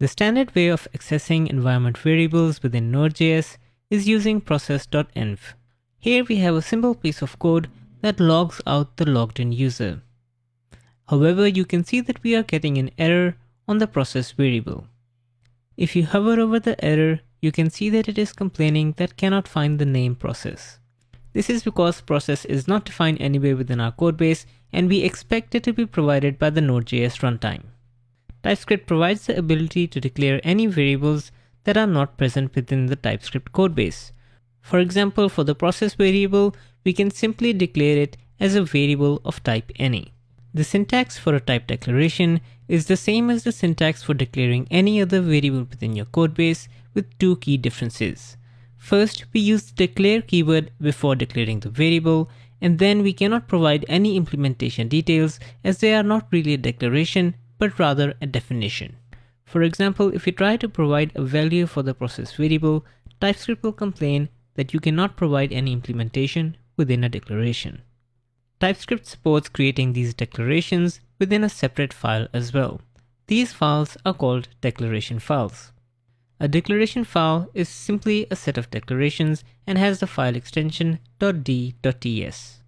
The standard way of accessing environment variables within Node.js is using process.env. Here we have a simple piece of code that logs out the logged in user. However, you can see that we are getting an error on the process variable. If you hover over the error, you can see that it is complaining that cannot find the name process. This is because process is not defined anywhere within our codebase, and we expect it to be provided by the Node.js runtime. TypeScript provides the ability to declare any variables that are not present within the TypeScript codebase. For example, for the process variable, we can simply declare it as a variable of type any. The syntax for a type declaration is the same as the syntax for declaring any other variable within your codebase, with two key differences. First, we use the declare keyword before declaring the variable, and then we cannot provide any implementation details as they are not really a declaration but rather a definition. For example, if you try to provide a value for the process variable, TypeScript will complain that you cannot provide any implementation within a declaration. TypeScript supports creating these declarations within a separate file as well. These files are called declaration files. A declaration file is simply a set of declarations and has the file extension .d.ts.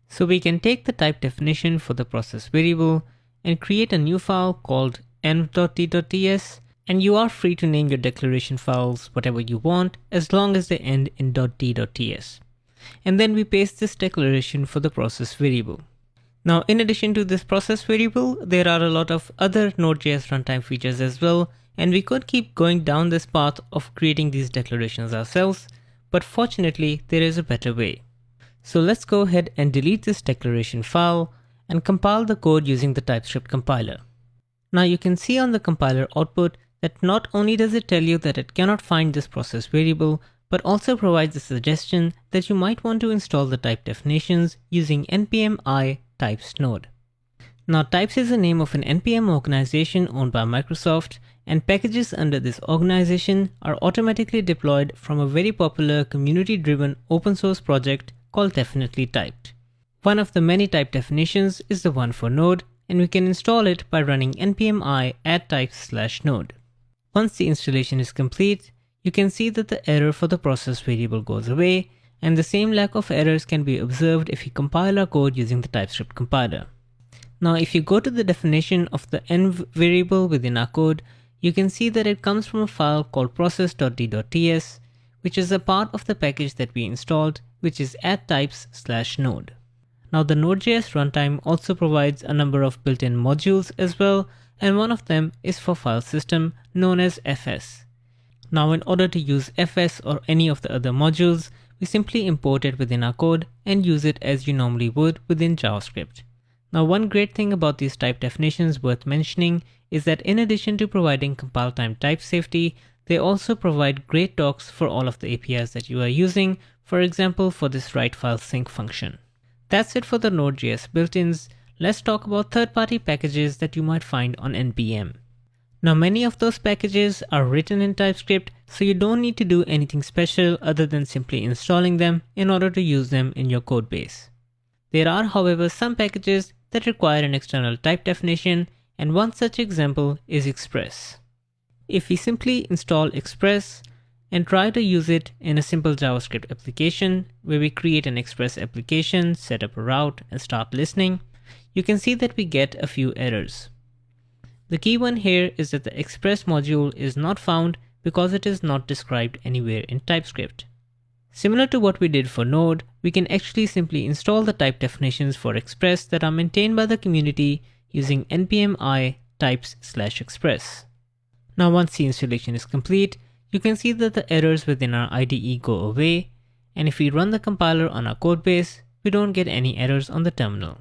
So we can take the type definition for the process variable and create a new file called env.d.ts, and you are free to name your declaration files whatever you want as long as they end in .d.ts. And then we paste this declaration for the process variable. Now, in addition to this process variable, there are a lot of other Node.js runtime features as well, and we could keep going down this path of creating these declarations ourselves, but fortunately there is a better way. So let's go ahead and delete this declaration file and compile the code using the TypeScript compiler. Now you can see on the compiler output that not only does it tell you that it cannot find this process variable, but also provides a suggestion that you might want to install the type definitions using npm i types node. Now types is the name of an npm organization owned by Microsoft, and packages under this organization are automatically deployed from a very popular community-driven open source project called Definitely Typed. One of the many type definitions is the one for Node, and we can install it by running npm i add types/node. Once the installation is complete, you can see that the error for the process variable goes away, and the same lack of errors can be observed if we compile our code using the TypeScript compiler. Now if you go to the definition of the env variable within our code, you can see that it comes from a file called process.d.ts, which is a part of the package that we installed, which is add types/node. Now the Node.js runtime also provides a number of built-in modules as well, and one of them is for file system known as fs. Now in order to use fs or any of the other modules, we simply import it within our code and use it as you normally would within JavaScript. Now one great thing about these type definitions worth mentioning is that in addition to providing compile time type safety, they also provide great docs for all of the APIs that you are using, for example for this write file sync function. That's it for the Node.js built-ins. Let's talk about third-party packages that you might find on NPM. Now many of those packages are written in TypeScript, so you don't need to do anything special other than simply installing them in order to use them in your codebase. There are, however, some packages that require an external type definition, and one such example is Express. If we simply install Express and try to use it in a simple JavaScript application where we create an Express application, set up a route, and start listening, you can see that we get a few errors. The key one here is that the Express module is not found because it is not described anywhere in TypeScript. Similar to what we did for Node, we can actually simply install the type definitions for Express that are maintained by the community using npm i types/express. Now once the installation is complete, you can see that the errors within our IDE go away, and if we run the compiler on our codebase, we don't get any errors on the terminal.